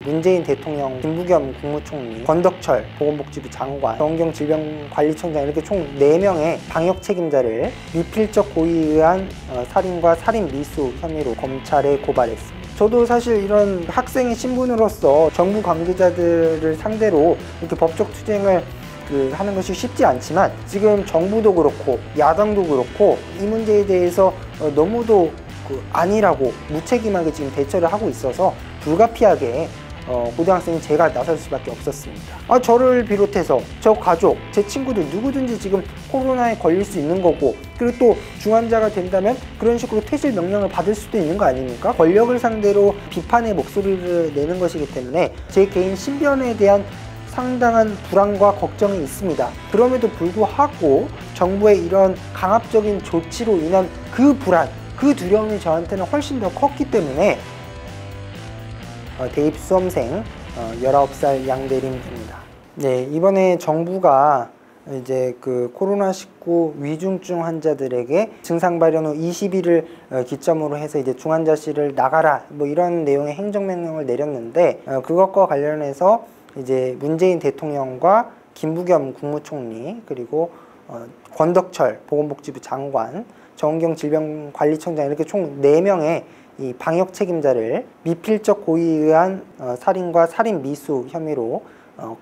문재인 대통령, 김부겸 국무총리, 권덕철 보건복지부 장관, 정은경 질병관리청장 이렇게 총 4명의 방역 책임자를 미필적 고의에 의한 살인과 살인 미수 혐의로 검찰에 고발했습니다. 저도 사실 이런 학생의 신분으로서 정부 관계자들을 상대로 이렇게 법적 투쟁을 하는 것이 쉽지 않지만, 지금 정부도 그렇고 야당도 그렇고 이 문제에 대해서 너무도 아니라고 무책임하게 지금 대처를 하고 있어서 불가피하게 고등학생인 제가 나설 수밖에 없었습니다. 저를 비롯해서 저 가족, 제 친구들 누구든지 지금 코로나에 걸릴 수 있는 거고, 그리고 또 중환자가 된다면 그런 식으로 퇴실 명령을 받을 수도 있는 거 아닙니까? 권력을 상대로 비판의 목소리를 내는 것이기 때문에 제 개인 신변에 대한 상당한 불안과 걱정이 있습니다. 그럼에도 불구하고 정부의 이런 강압적인 조치로 인한 그 불안, 그 두려움이 저한테는 훨씬 더 컸기 때문에 대입 수험생 19살 양대림입니다. 네, 이번에 정부가 이제 코로나19 위중증 환자들에게 증상 발현 후 20일을 기점으로 해서 이제 중환자실을 나가라, 뭐 이런 내용의 행정명령을 내렸는데, 그것과 관련해서 이제 문재인 대통령과 김부겸 국무총리, 그리고 권덕철 보건복지부 장관, 정은경 질병관리청장 이렇게 총 4명의 이 방역 책임자를 미필적 고의에 의한 살인과 살인 미수 혐의로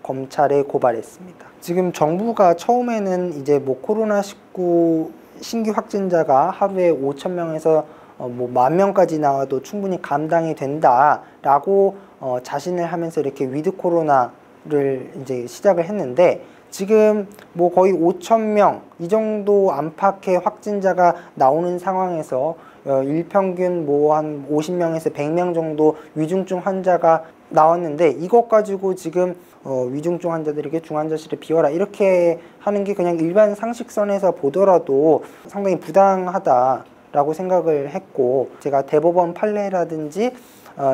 검찰에 고발했습니다. 지금 정부가 처음에는 이제 코로나19 신규 확진자가 하루에 5,000명에서 10,000명까지 나와도 충분히 감당이 된다라고 자신을 하면서 이렇게 위드 코로나를 이제 시작을 했는데, 지금 거의 5,000명 이 정도 안팎의 확진자가 나오는 상황에서 일평균 한 50명에서 100명 정도 위중증 환자가 나왔는데, 이것 가지고 지금 위중증 환자들에게 중환자실을 비워라 이렇게 하는 게 그냥 일반 상식선에서 보더라도 상당히 부당하다라고 생각을 했고, 제가 대법원 판례라든지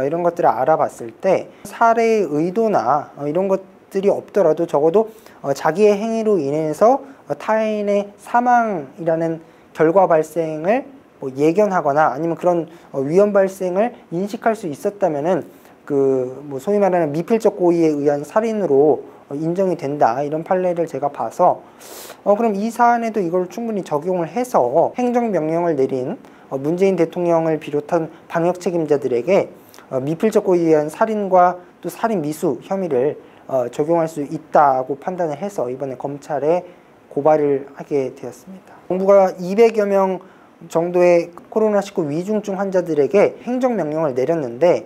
이런 것들을 알아봤을 때 살해의 의도나 이런 것들이 없더라도 적어도 자기의 행위로 인해서 타인의 사망이라는 결과 발생을 예견하거나 아니면 그런 위험 발생을 인식할 수 있었다면은 소위 말하는 미필적 고의에 의한 살인으로 인정이 된다, 이런 판례를 제가 봐서 그럼 이 사안에도 이걸 충분히 적용을 해서 행정명령을 내린 문재인 대통령을 비롯한 방역 책임자들에게 미필적 고의에 의한 살인과 또 살인 미수 혐의를 적용할 수 있다고 판단을 해서 이번에 검찰에 고발을 하게 되었습니다. 정부가 200여 명 정도의 코로나19 위중증 환자들에게 행정명령을 내렸는데,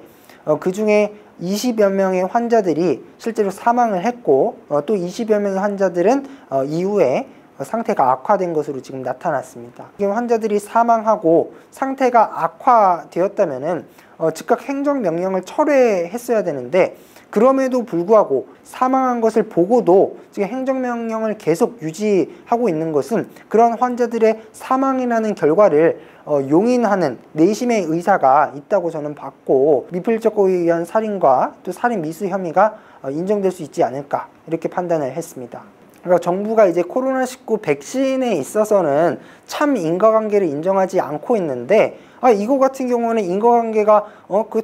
그 중에 20여 명의 환자들이 실제로 사망을 했고, 또 20여 명의 환자들은 이후에 상태가 악화된 것으로 지금 나타났습니다. 환자들이 사망하고 상태가 악화되었다면은 즉각 행정명령을 철회했어야 되는데, 그럼에도 불구하고 사망한 것을 보고도 지금 행정명령을 계속 유지하고 있는 것은 그런 환자들의 사망이라는 결과를 용인하는 내심의 의사가 있다고 저는 봤고, 미필적 고의에 의한 살인과 또 살인 미수 혐의가 인정될 수 있지 않을까, 이렇게 판단을 했습니다. 그러니까 정부가 이제 코로나19 백신에 있어서는 참 인과관계를 인정하지 않고 있는데, 이거 같은 경우는 인과관계가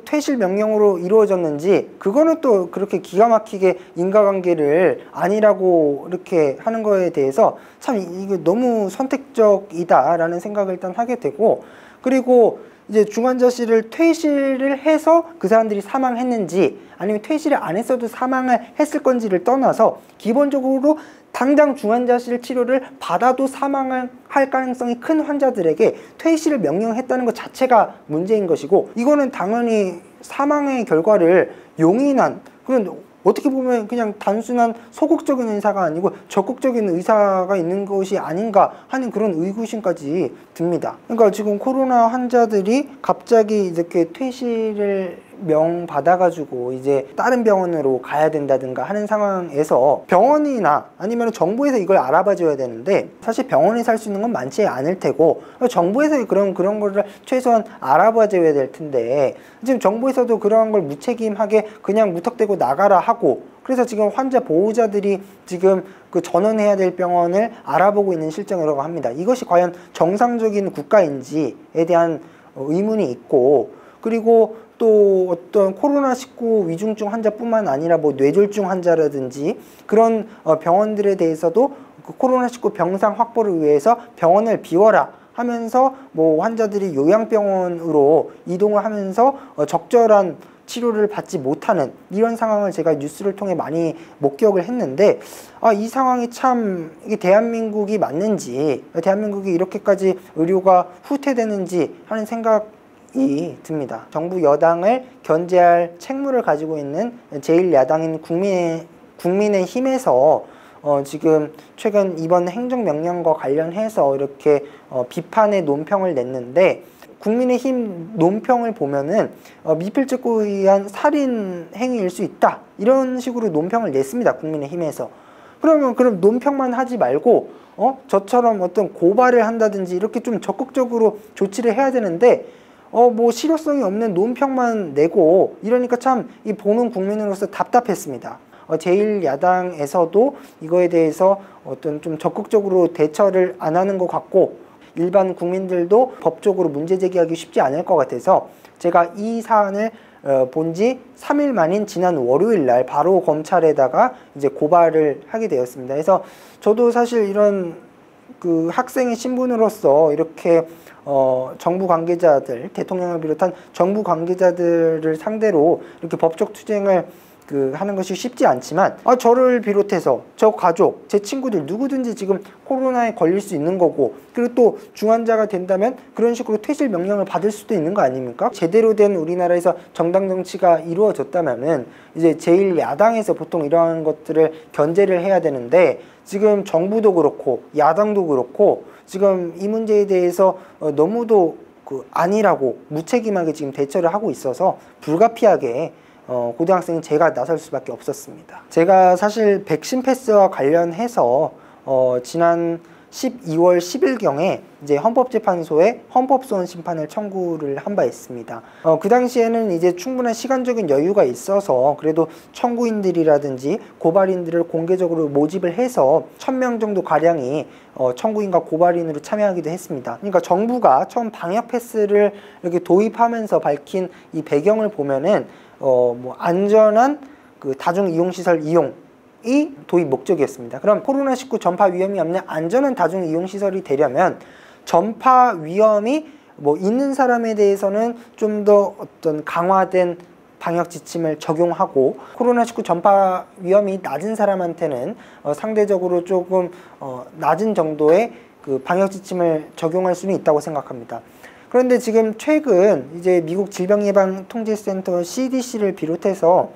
퇴실 명령으로 이루어졌는지, 그거는 또 그렇게 기가 막히게 인과관계를 아니라고 이렇게 하는 거에 대해서 참 이거 너무 선택적이다라는 생각을 일단 하게 되고, 그리고 이제 중환자실을 퇴실을 해서 그 사람들이 사망했는지 아니면 퇴실을 안 했어도 사망을 했을 건지를 떠나서, 기본적으로 당장 중환자실 치료를 받아도 사망을 할 가능성이 큰 환자들에게 퇴실을 명령했다는 것 자체가 문제인 것이고, 이거는 당연히 사망의 결과를 용인한, 그런 어떻게 보면 그냥 단순한 소극적인 의사가 아니고 적극적인 의사가 있는 것이 아닌가 하는 그런 의구심까지 듭니다. 그러니까 지금 코로나 환자들이 갑자기 이렇게 퇴실을 명받아가지고 이제 다른 병원으로 가야 된다든가 하는 상황에서 병원이나 아니면 정부에서 이걸 알아봐 줘야 되는데, 사실 병원에서 할 수 있는 건 많지 않을 테고 정부에서 그런 거를 최소한 알아봐 줘야 될 텐데, 지금 정부에서도 그런 걸 무책임하게 그냥 무턱대고 나가라 하고, 그래서 지금 환자 보호자들이 지금 전원해야 될 병원을 알아보고 있는 실정이라고 합니다. 이것이 과연 정상적인 국가인지에 대한 의문이 있고, 그리고 또 어떤 코로나19 위중증 환자뿐만 아니라 뭐 뇌졸중 환자라든지 그런 병원들에 대해서도 그 코로나19 병상 확보를 위해서 병원을 비워라 하면서 뭐 환자들이 요양병원으로 이동을 하면서 적절한 치료를 받지 못하는 이런 상황을 제가 뉴스를 통해 많이 목격을 했는데, 이 상황이 참 이게 대한민국이 맞는지, 대한민국이 이렇게까지 의료가 후퇴되는지 하는 생각이 듭니다. 정부 여당을 견제할 책무를 가지고 있는 제1야당인 국민의힘에서 지금 최근 이번 행정명령과 관련해서 이렇게 비판의 논평을 냈는데, 국민의힘 논평을 보면은 미필적고에 의한 살인 행위일 수 있다 이런 식으로 논평을 냈습니다. 국민의힘에서. 그럼 논평만 하지 말고 저처럼 어떤 고발을 한다든지 이렇게 좀 적극적으로 조치를 해야 되는데 뭐 실효성이 없는 논평만 내고 이러니까 참 이 보는 국민으로서 답답했습니다. 제1야당에서도 이거에 대해서 어떤 좀 적극적으로 대처를 안 하는 것 같고, 일반 국민들도 법적으로 문제 제기하기 쉽지 않을 것 같아서 제가 이 사안을 본 지 3일 만인 지난 월요일 날 바로 검찰에다가 이제 고발을 하게 되었습니다. 그래서 저도 사실 이런 그 학생의 신분으로서 이렇게 정부 관계자들, 대통령을 비롯한 정부 관계자들을 상대로 이렇게 법적 투쟁을 하는 것이 쉽지 않지만, 저를 비롯해서 저 가족, 제 친구들 누구든지 지금 코로나에 걸릴 수 있는 거고, 그리고 또 중환자가 된다면 그런 식으로 퇴실 명령을 받을 수도 있는 거 아닙니까? 제대로 된 우리나라에서 정당 정치가 이루어졌다면은 이제 제1야당에서 보통 이러한 것들을 견제를 해야 되는데, 지금 정부도 그렇고 야당도 그렇고 지금 이 문제에 대해서 너무도 아니라고 무책임하게 지금 대처를 하고 있어서 불가피하게 고등학생인 제가 나설 수밖에 없었습니다. 제가 사실 백신 패스와 관련해서 지난 12월 10일경에 이제 헌법재판소에 헌법소원 심판을 청구를 한 바 있습니다. 그 당시에는 이제 충분한 시간적인 여유가 있어서 그래도 청구인들이라든지 고발인들을 공개적으로 모집을 해서 1000명 정도 가량이 청구인과 고발인으로 참여하기도 했습니다. 그러니까 정부가 처음 방역 패스를 이렇게 도입하면서 밝힌 이 배경을 보면은 뭐 안전한 그 다중이용시설 이용이 도입 목적이었습니다. 그럼 코로나19 전파 위험이 없는 안전한 다중이용시설이 되려면 전파 위험이 뭐 있는 사람에 대해서는 좀 더 어떤 강화된 방역 지침을 적용하고, 코로나19 전파 위험이 낮은 사람한테는 상대적으로 조금 낮은 정도의 그 방역 지침을 적용할 수는 있다고 생각합니다. 그런데 지금 최근 이제 미국 질병예방통제센터 CDC를 비롯해서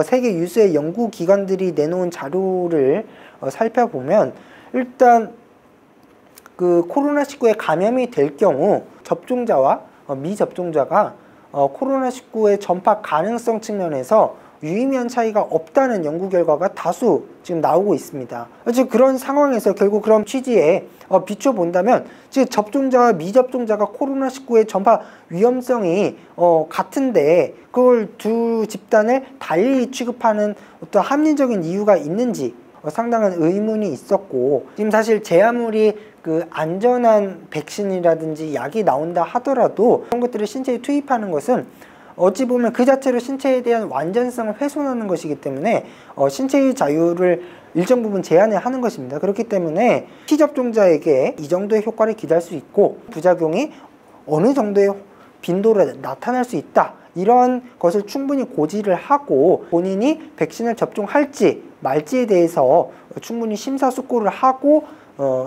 세계 유수의 연구기관들이 내놓은 자료를 살펴보면, 일단 그 코로나19에 감염이 될 경우 접종자와 미접종자가 코로나19의 전파 가능성 측면에서 유의미한 차이가 없다는 연구 결과가 다수 지금 나오고 있습니다. 지금 그런 상황에서 결국 그런 취지에 비춰본다면 지금 접종자와 미접종자가 코로나19의 전파 위험성이 같은데 그걸 두 집단을 달리 취급하는 어떤 합리적인 이유가 있는지 상당한 의문이 있었고, 지금 사실 제 아무리 그 안전한 백신이라든지 약이 나온다 하더라도 그런 것들을 신체에 투입하는 것은 어찌 보면 그 자체로 신체에 대한 완전성을 훼손하는 것이기 때문에 신체의 자유를 일정 부분 제한을 하는 것입니다. 그렇기 때문에 피접종자에게 이 정도의 효과를 기대할 수 있고 부작용이 어느 정도의 빈도로 나타날 수 있다, 이런 것을 충분히 고지를 하고 본인이 백신을 접종할지 말지에 대해서 충분히 심사숙고를 하고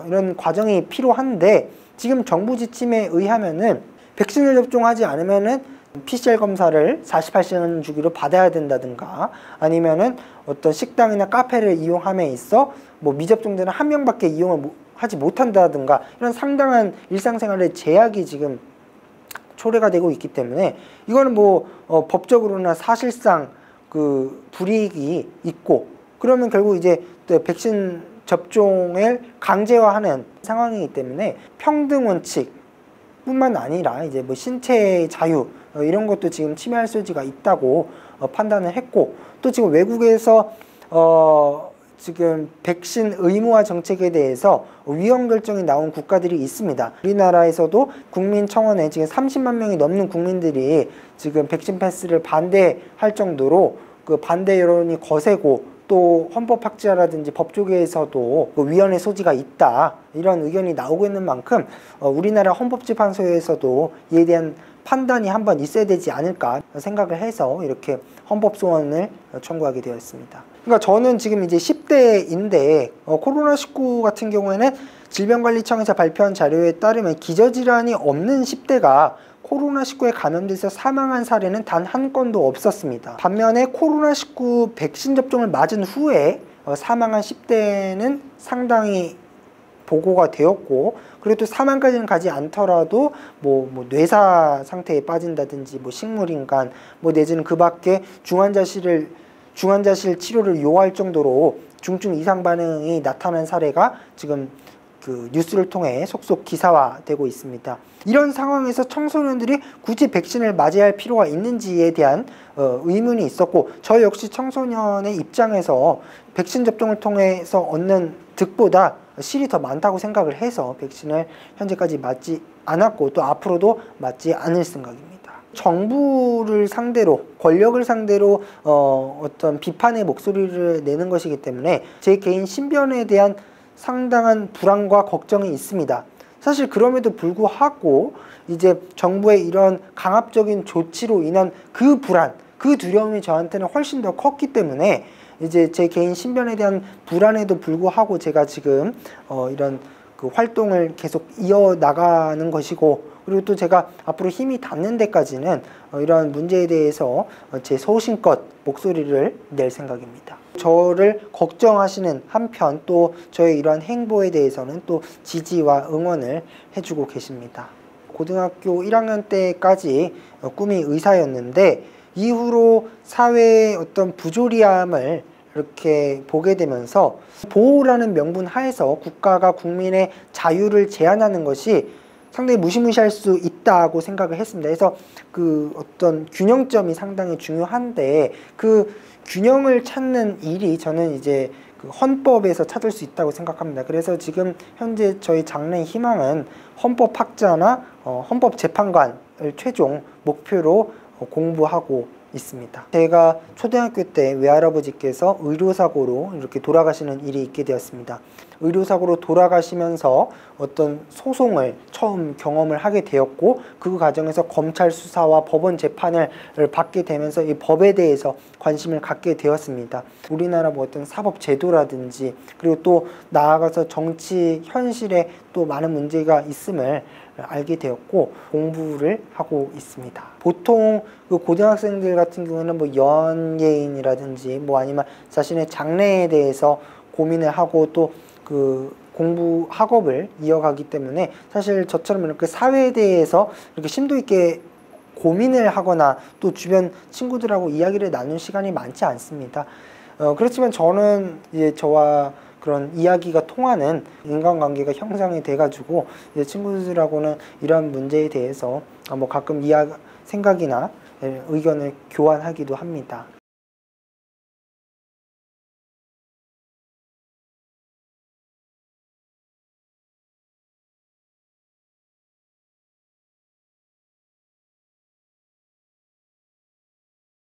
이런 과정이 필요한데, 지금 정부 지침에 의하면은 백신을 접종하지 않으면은 PCR 검사를 48시간 주기로 받아야 된다든가, 아니면은 어떤 식당이나 카페를 이용함에 있어 뭐 미접종자는 한 명밖에 이용을 하지 못한다든가, 이런 상당한 일상생활의 제약이 지금 초래가 되고 있기 때문에 이거는 뭐 법적으로나 사실상 그 불이익이 있고, 그러면 결국 이제 또 백신 접종을 강제화하는 상황이기 때문에 평등 원칙 뿐만 아니라 이제 뭐 신체의 자유 이런 것도 지금 침해할 소지가 있다고 판단을 했고, 또 지금 외국에서 지금 백신 의무화 정책에 대해서 위헌 결정이 나온 국가들이 있습니다. 우리나라에서도 국민청원에 지금 30만 명이 넘는 국민들이 지금 백신 패스를 반대할 정도로 그 반대 여론이 거세고, 또 헌법학자라든지 법조계에서도 그 위헌의 소지가 있다, 이런 의견이 나오고 있는 만큼 우리나라 헌법재판소에서도 이에 대한 판단이 한번 있어야 되지 않을까 생각을 해서 이렇게 헌법소원을 청구하게 되었습니다. 그러니까 저는 지금 이제 10대인데 코로나19 같은 경우에는 질병관리청에서 발표한 자료에 따르면 기저질환이 없는 10대가 코로나19에 감염돼서 사망한 사례는 단 한 건도 없었습니다. 반면에 코로나19 백신 접종을 맞은 후에 사망한 10대는 상당히 보고가 되었고, 그리고 또 사망까지는 가지 않더라도 뭐 뇌사 상태에 빠진다든지 식물인간 내지는 그 밖에 중환자실 치료를 요할 정도로 중증 이상 반응이 나타난 사례가 지금 그 뉴스를 통해 속속 기사화되고 있습니다. 이런 상황에서 청소년들이 굳이 백신을 맞아야 할 필요가 있는지에 대한 의문이 있었고, 저 역시 청소년의 입장에서 백신 접종을 통해서 얻는 득보다 실이 더 많다고 생각을 해서 백신을 현재까지 맞지 않았고, 또 앞으로도 맞지 않을 생각입니다. 정부를 상대로, 권력을 상대로 어떤 비판의 목소리를 내는 것이기 때문에 제 개인 신변에 대한 상당한 불안과 걱정이 있습니다. 사실 그럼에도 불구하고 이제 정부의 이런 강압적인 조치로 인한 그 불안, 그 두려움이 저한테는 훨씬 더 컸기 때문에 이제 제 개인 신변에 대한 불안에도 불구하고 제가 지금 이런 그 활동을 계속 이어나가는 것이고, 그리고 또 제가 앞으로 힘이 닿는 데까지는 이런 문제에 대해서 제 소신껏 목소리를 낼 생각입니다. 저를 걱정하시는 한편 또 저의 이러한 행보에 대해서는 또 지지와 응원을 해주고 계십니다. 고등학교 1학년 때까지 꿈이 의사였는데, 이후로 사회의 어떤 부조리함을 이렇게 보게 되면서 보호라는 명분 하에서 국가가 국민의 자유를 제한하는 것이 상당히 무시무시할 수 있다고 생각을 했습니다. 그래서 그 어떤 균형점이 상당히 중요한데, 그 균형을 찾는 일이 저는 이제 그 헌법에서 찾을 수 있다고 생각합니다. 그래서 지금 현재 저희 장래의 희망은 헌법학자나 헌법재판관을 최종 목표로 공부하고 있습니다. 제가 초등학교 때 외할아버지께서 의료사고로 이렇게 돌아가시는 일이 있게 되었습니다. 의료사고로 돌아가시면서 어떤 소송을 처음 경험을 하게 되었고, 그 과정에서 검찰 수사와 법원 재판을 받게 되면서 이 법에 대해서 관심을 갖게 되었습니다. 우리나라 어떤 사법 제도라든지, 그리고 또 나아가서 정치 현실에 또 많은 문제가 있음을 알게 되었고 공부를 하고 있습니다. 보통 그 고등학생들 같은 경우는 연예인이라든지 아니면 자신의 장래에 대해서 고민을 하고 또 그 공부 학업을 이어가기 때문에, 사실 저처럼 이렇게 사회에 대해서 이렇게 심도 있게 고민을 하거나 또 주변 친구들하고 이야기를 나눈 시간이 많지 않습니다. 그렇지만 저는 이제 저와 그런 이야기가 통하는 인간관계가 형성이 돼가지고 이제 친구들하고는 이런 문제에 대해서 가끔 생각이나 의견을 교환하기도 합니다.